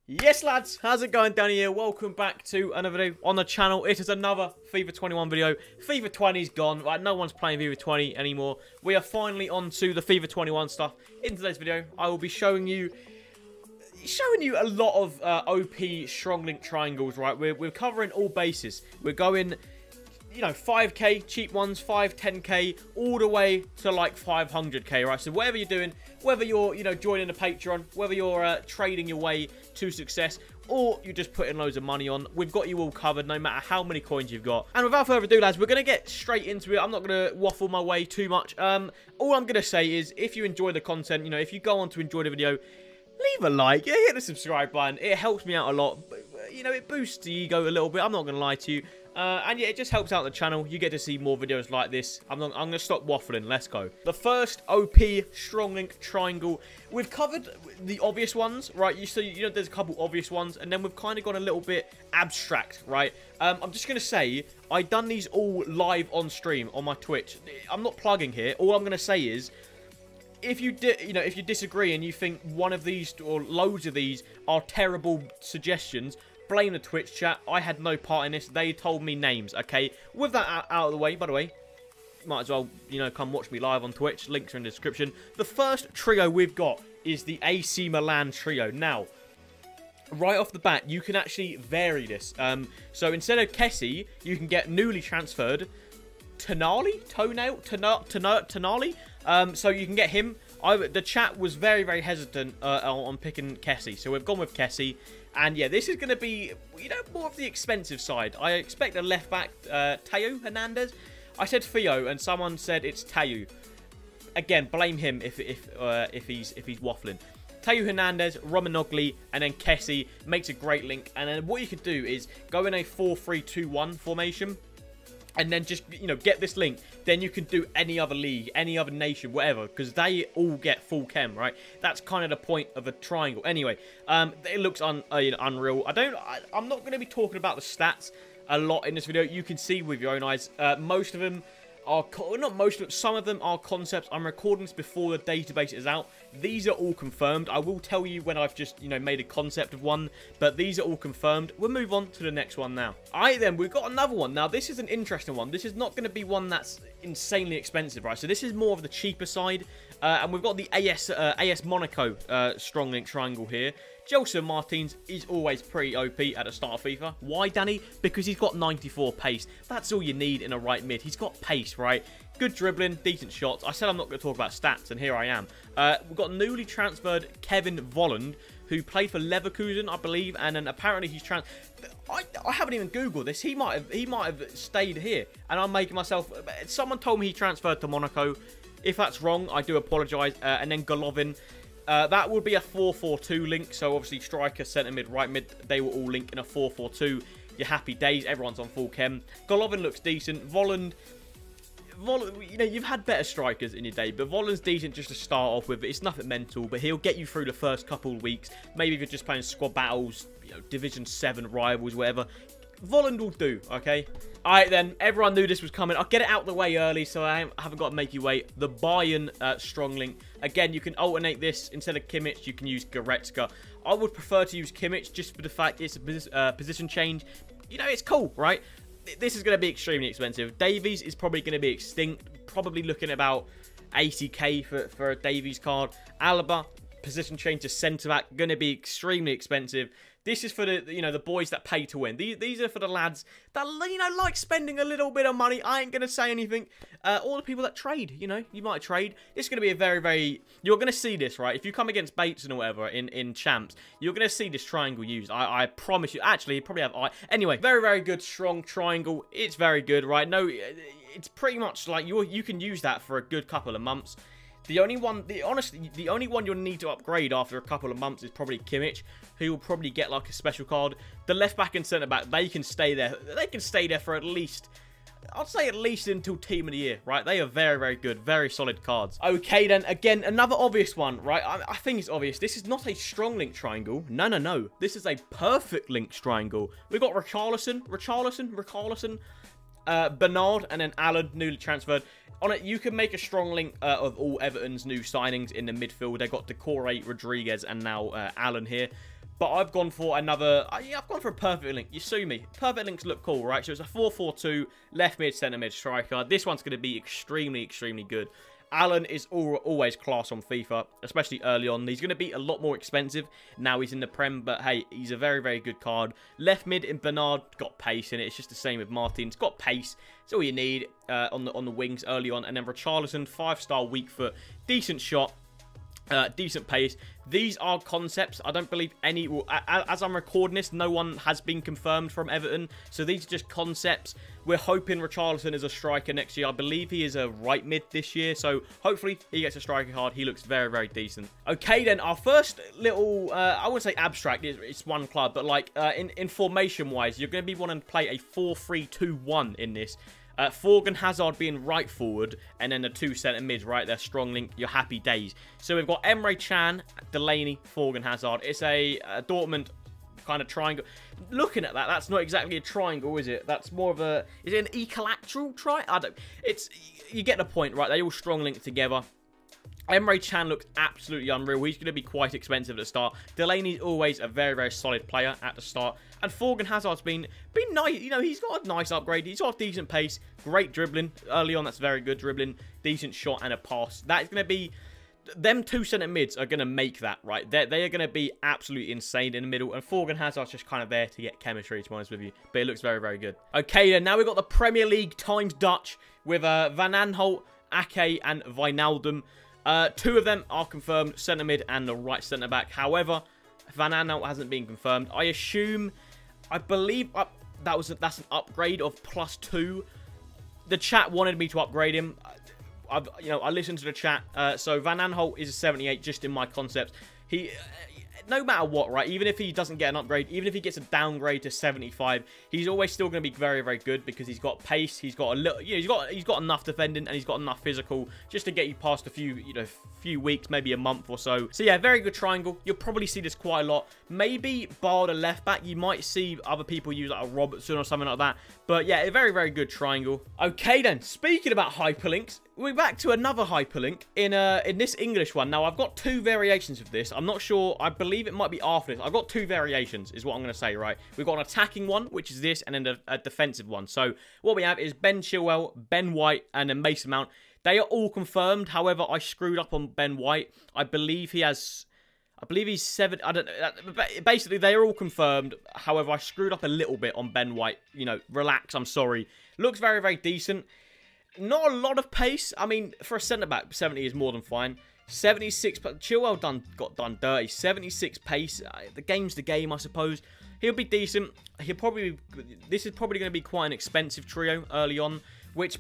Yes, lads, how's it going down here? Welcome back to another video on the channel. It is another FIFA 21 video. FIFA 20's gone, right? No one's playing FIFA 20 anymore. We are finally on to the FIFA 21 stuff. In today's video, I will be showing you a lot of OP strong link triangles, right? We're covering all bases. We're going, you know, 5k, cheap ones, 5, 10k, all the way to like 500k, right? So whatever you're doing, whether you're, you know, joining a Patreon, whether you're trading your way to success, or you just putting loads of money on, we've got you all covered no matter how many coins you've got. And without further ado, lads, we're going to get straight into it. I'm not going to waffle my way too much. All I'm going to say is, if you enjoy the content, you know, if you go on to enjoy the video, leave a like, yeah, hit the subscribe button. It helps me out a lot. You know, it boosts the ego a little bit. I'm not going to lie to you. And yeah, it just helps out the channel. You get to see more videos like this. I'm going to stop waffling. Let's go. The first OP strong link triangle. We've covered the obvious ones, right? You know, there's a couple obvious ones, and then we've kind of gone a little bit abstract, right? I'm just going to say, I done these all live on stream on my Twitch. I'm not plugging here. All I'm going to say is, if you if you disagree and you think one of these or loads of these are terrible suggestions, blame the Twitch chat. I had no part in this. They told me names, okay? With that out of the way, by the way, might as well, you know, come watch me live on Twitch. Links are in the description. The first trio we've got is the AC Milan Trio. Now, right off the bat, you can actually vary this. So instead of Kessie, you can get newly transferred Tonali? Tonali? So you can get him. The chat was very hesitant on picking Kessie, so we've gone with Kessie. And yeah, this is going to be, you know, more of the expensive side. I expect a left back, Teo Hernandez. I said Theo, and someone said it's Teo. Again, blame him if he's waffling. Teo Hernandez, Romanogli, and then Kessie makes a great link. And then what you could do is go in a 4-3-2-1 formation, and then just, you know, get this link. Then you can do any other league, any other nation, whatever, because they all get full chem, right? That's kind of the point of a triangle. Anyway, it looks unreal. I'm not going to be talking about the stats a lot in this video. You can see with your own eyes. Most of them are, not most of them, some of them are concepts. I'm recording this before the database is out. These are all confirmed. I will tell you when I've just, you know, made a concept of one, but these are all confirmed. We'll move on to the next one now. Alright then, we've got another one. Now, this is an interesting one. This is not going to be one that's insanely expensive, right? So this is more of the cheaper side, and we've got the AS Monaco strong link triangle here. Gelson Martins is always pretty OP at the start of FIFA. Why, Danny? Because he's got 94 pace. That's all you need in a right mid. He's got pace, right? Good dribbling, decent shots. I said I'm not going to talk about stats, and here I am. We've got newly transferred Kevin Volland, who played for Leverkusen, I believe, and then apparently he's I haven't even Googled this. He might have stayed here, and I'm making myself. Someone told me he transferred to Monaco. If that's wrong, I do apologise. And then Golovin. That would be a 4-4-2 link, so obviously striker, centre mid, right mid, they will all link in a 4-4-2. Your happy days, everyone's on full chem. Golovin looks decent. Volland, you know, you've had better strikers in your day, but Volland's decent just to start off with. It's nothing mental, but he'll get you through the first couple of weeks. Maybe if you're just playing squad battles, you know, Division 7 rivals, whatever. Volland will do, okay? Alright then, everyone knew this was coming. I'll get it out of the way early, so I haven't got to make you wait. The Bayern strong link. Again, you can alternate this. Instead of Kimmich, you can use Goretzka. I would prefer to use Kimmich just for the fact it's a position change. You know, it's cool, right? This is going to be extremely expensive. Davies is probably going to be extinct. Probably looking about 80k for a Davies card. Alaba, position change to centre-back, going to be extremely expensive. This is for the, you know, the boys that pay to win. These are for the lads that, you know, like spending a little bit of money. I ain't going to say anything. All the people that trade, you know, you might trade. It's going to be a very, you're going to see this, right? If you come against Bates or whatever in champs, you're going to see this triangle used. I promise you. Actually, you probably have, anyway, very good, strong triangle. It's very good, right? No, it's pretty much like you can use that for a good couple of months. The only one, honestly, the only one you'll need to upgrade after a couple of months is probably Kimmich, who will probably get like a special card. The left back and centre back, they can stay there. They can stay there for at least, I'd say at least until Team of the Year, right? They are very good, very solid cards. Okay, then, again, another obvious one, right? I think it's obvious. This is not a strong link triangle. No. This is a perfect link triangle. We've got Richarlison, Bernard, and then Alan, newly transferred. On it, you can make a strong link of all Everton's new signings in the midfield. They've got Decore, Rodriguez, and now Alan here. But I've gone for another... yeah, I've gone for a perfect link. You sue me. Perfect links look cool, right? So it's a 4-4-2, left mid, centre mid striker. This one's going to be extremely, extremely good. Haland is always class on FIFA, especially early on. He's going to be a lot more expensive now he's in the Prem, but hey, he's a very, very good card. Left mid in Bernard, got pace in it. It's just the same with Martin. It's got pace. It's all you need on the wings early on. And then Richarlison, 5-star weak foot, decent shot. Decent pace. These are concepts. I don't believe any... Well, as I'm recording this, no one has been confirmed from Everton. So these are just concepts. We're hoping Richarlison is a striker next year. I believe he is a right mid this year. So hopefully he gets a striker card. He looks very, very decent. Okay, then. Our first little... I wouldn't say abstract. It's one club. But like in formation-wise, you're going to be wanting to play a 4-3-2-1 in this. Thorgan Hazard being right forward, and then the 2 centre mids, right? They're strong link, your happy days. So we've got Emre Can, Delaney, Thorgan Hazard. It's a Dortmund kind of triangle. Looking at that, that's not exactly a triangle, is it? That's more of a... Is it an equilateral triangle? I don't... It's... You get the point, right? They all strong link together. Emre Can looks absolutely unreal. He's going to be quite expensive at the start. Delaney's always a very, very solid player at the start. And Thorgan Hazard's been nice. You know, he's got a nice upgrade. He's got decent pace. Great dribbling. Early on, that's very good dribbling. Decent shot and a pass. That is going to be... Them 2 centre mids are going to make that, right? They are going to be absolutely insane in the middle. And Thorgan Hazard's just kind of there to get chemistry, to be honest with you. But it looks very, very good. Okay, then. Now we've got the Premier League times Dutch with Van Aanholt, Ake, and Wijnaldum. 2 of them are confirmed, centre mid and the right centre back. However, Van Aanholt hasn't been confirmed. I believe that's an upgrade of +2. The chat wanted me to upgrade him. I listened to the chat. So Van Aanholt is a 78 just in my concepts. No matter what, right? Even if he doesn't get an upgrade, even if he gets a downgrade to 75, he's always still going to be very, very good because he's got pace. He's got a little, he's got enough defending and he's got enough physical just to get you past a few weeks, maybe a month or so. So yeah, very good triangle. You'll probably see this quite a lot. Maybe bar the left back, you might see other people use like a Robertson or something like that. But yeah, a very, very good triangle. Okay then, speaking about hyperlinks, we're back to another hyperlink in this English one. Now, I've got 2 variations of this. I'm not sure. I believe it might be after this. I've got 2 variations is what I'm going to say, right? We've got an attacking one, which is this, and then a defensive one. So what we have is Ben Chilwell, Ben White, and then Mason Mount. They are all confirmed. However, I screwed up on Ben White. I believe he's 7. I don't know. Basically, they are all confirmed. However, I screwed up a little bit on Ben White. You know, relax. I'm sorry. Looks very, very decent. Not a lot of pace. I mean, for a centre-back, 70 is more than fine. 76, but Chilwell got done dirty. 76 pace. The game's the game, I suppose. He'll be decent. This is probably going to be quite an expensive trio early on, which...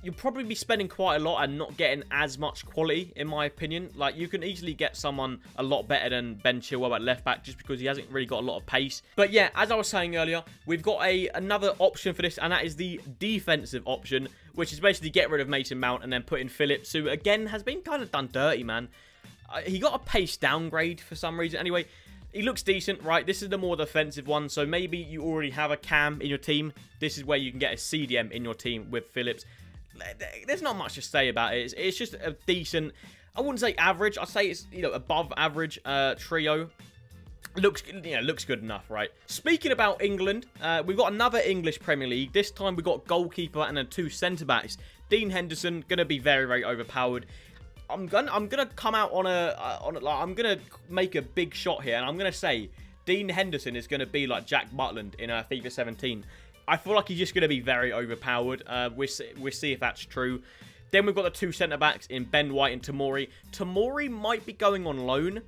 You'll probably be spending quite a lot and not getting as much quality, in my opinion. Like, you can easily get someone a lot better than Ben Chilwell at left back just because he hasn't really got a lot of pace. But yeah, as I was saying earlier, we've got another option for this, and that is the defensive option, which is basically get rid of Mason Mount and then put in Felix, who, again, has been kind of done dirty, man. He got a pace downgrade for some reason. Anyway, he looks decent, right? This is the more defensive one, so maybe you already have a Cam in your team. This is where you can get a CDM in your team with Felix. There's not much to say about it. It's just a decent, I wouldn't say average. I'd say it's, above average trio. Looks good enough, right? Speaking about England, we've got another English Premier League. This time we've got goalkeeper and then 2 centre-backs. Dean Henderson, going to be very, very overpowered. I'm gonna come out I'm gonna make a big shot here, and I'm gonna say Dean Henderson is gonna be like Jack Butland in FIFA 17. I feel like he's just going to be very overpowered. We'll see if that's true. Then we've got the 2 centre-backs in Ben White and Tomori. Tomori might be going on loan.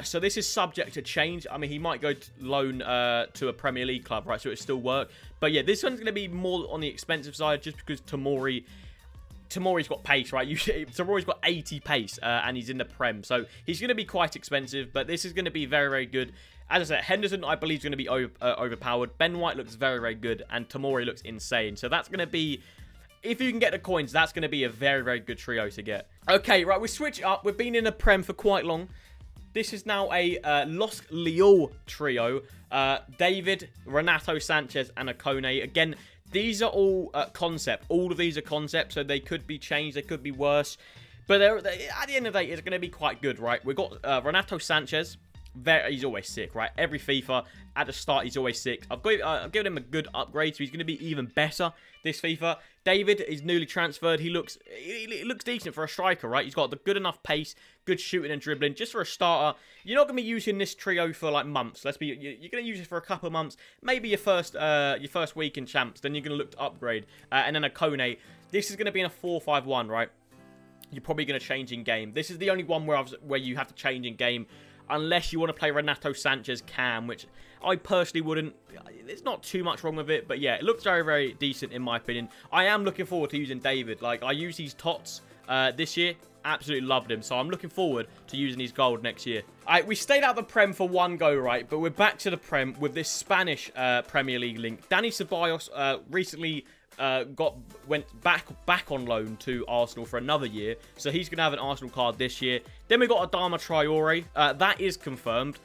So this is subject to change. I mean, he might go loan to a Premier League club, right? So it still work. But yeah, this one's going to be more on the expensive side just because Tomori's got pace, right? Tomori's got 80 pace and he's in the Prem. So he's going to be quite expensive. But this is going to be very, very good. As I said, Henderson, I believe, is going to be overpowered. Ben White looks very, very good. And Tomori looks insane. So that's going to be... If you can get the coins, that's going to be a very, very good trio to get. Okay, right. We switch up. We've been in the Prem for quite long. This is now a Los Liol trio. David, Renato Sanchez, and Akone. Again, these are all concept. All of these are concept. So they could be changed. They could be worse. But at the end of the day, it's going to be quite good, right? We've got Renato Sanchez. he's always sick, right? Every FIFA, at the start, he's always sick. I've given him a good upgrade, so he's going to be even better this FIFA. David is newly transferred. He looks decent for a striker, right? He's got the good enough pace, good shooting and dribbling. Just for a starter, you're not going to be using this trio for like months. You're going to use it for a couple of months, maybe your first week in champs. Then you're going to look to upgrade, and then a Kone. This is going to be in a 4-5-1, right? You're probably going to change in game. This is the only one where you have to change in game, unless you want to play Renato Sanchez Cam, which I personally wouldn't. There's not too much wrong with it, but yeah, it looks very, very decent in my opinion. I am looking forward to using David. Like, I used these TOTS this year. Absolutely loved him, so I'm looking forward to using his gold next year. Alright, we stayed out the Prem for one go, right? But we're back to the Prem with this Spanish Premier League link. Dani Ceballos recently went back on loan to Arsenal for another year, so he's gonna have an Arsenal card this year. Then we got Adama Traore. That is confirmed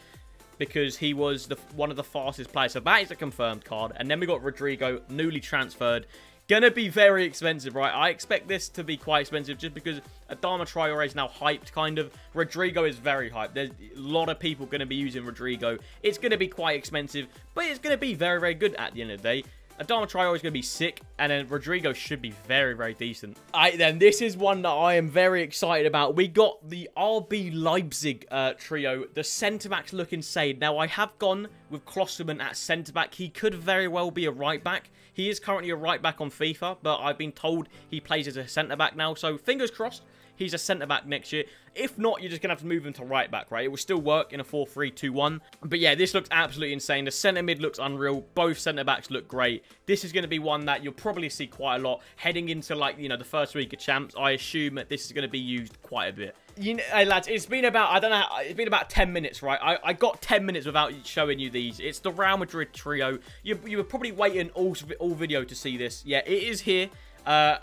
because he was one of the fastest players, so that is a confirmed card. And then we got Rodrigo, newly transferred. Gonna be very expensive, right? I expect this to be quite expensive just because Adama Traore is now hyped, kind of. Rodrigo is very hyped. There's a lot of people going to be using Rodrigo. It's going to be quite expensive, but it's going to be very, very good at the end of the day. Adama Traore is going to be sick, and then Rodrigo should be very, very decent. Alright then, this is one that I am very excited about. We got the RB Leipzig trio. The centre-backs look insane. Now, I have gone with Klosterman at centre-back. He could very well be a right-back. He is currently a right-back on FIFA, but I've been told he plays as a centre-back now, so fingers crossed he's a centre-back next year. If not, you're just going to have to move him to right-back, right? It will still work in a 4-3-2-1. But yeah, this looks absolutely insane. The centre-mid looks unreal. Both centre-backs look great. This is going to be one that you'll probably see quite a lot heading into, like, you know, the first week of champs. I assume that this is going to be used quite a bit. You know, hey lads, it's been about, I don't know, it's been about 10 minutes, right? I got 10 minutes without showing you these. It's the Real Madrid trio. You were probably waiting all video to see this. Yeah, it is here.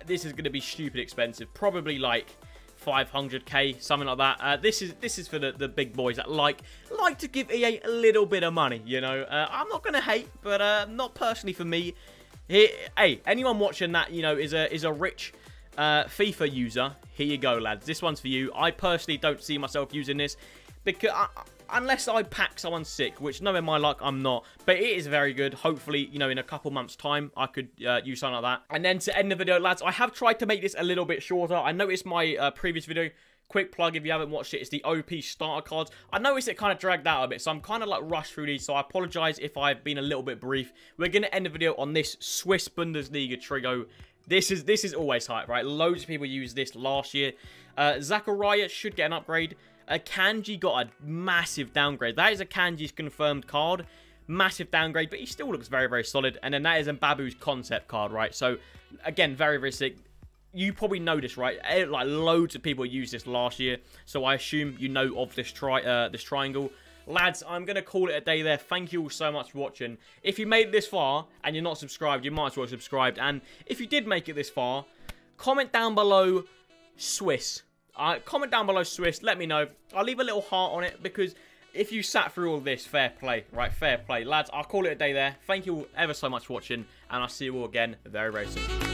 This is going to be stupid expensive. Probably like 500k, something like that. This is for the big boys that like to give EA a little bit of money, you know. I'm not going to hate, but not personally for me. Hey, anyone watching that, you know, is a rich FIFA user, here you go, lads. This one's for you. I personally don't see myself using this because unless I pack someone sick, which knowing my luck, I'm not. But it is very good. Hopefully, you know, in a couple months' time, I could use something like that. And then to end the video, lads, I have tried to make this a little bit shorter. I noticed my previous video. Quick plug if you haven't watched it, it's the OP starter cards. I noticed it kind of dragged out a bit, so I'm kind of like rushed through these, so I apologize if I've been a little bit brief. We're going to end the video on this Swiss Bundesliga trio. This is always hype, right? Loads of people used this last year. Zachariah should get an upgrade. Kanji got a massive downgrade. That is a Kanji's confirmed card. Massive downgrade, but he still looks very, very solid. And then that is Mbabu's concept card, right? So, again, very, very sick. You probably know this, right? Like, loads of people used this last year. So, I assume you know of this triangle. Lads, I'm going to call it a day there. Thank you all so much for watching. If you made it this far and you're not subscribed, you might as well subscribe. And if you did make it this far, comment down below Swiss. Comment down below Swiss. Let me know. I'll leave a little heart on it because if you sat through all this, fair play, right? Fair play. Lads, I'll call it a day there. Thank you all ever so much for watching. And I'll see you all again very, very soon.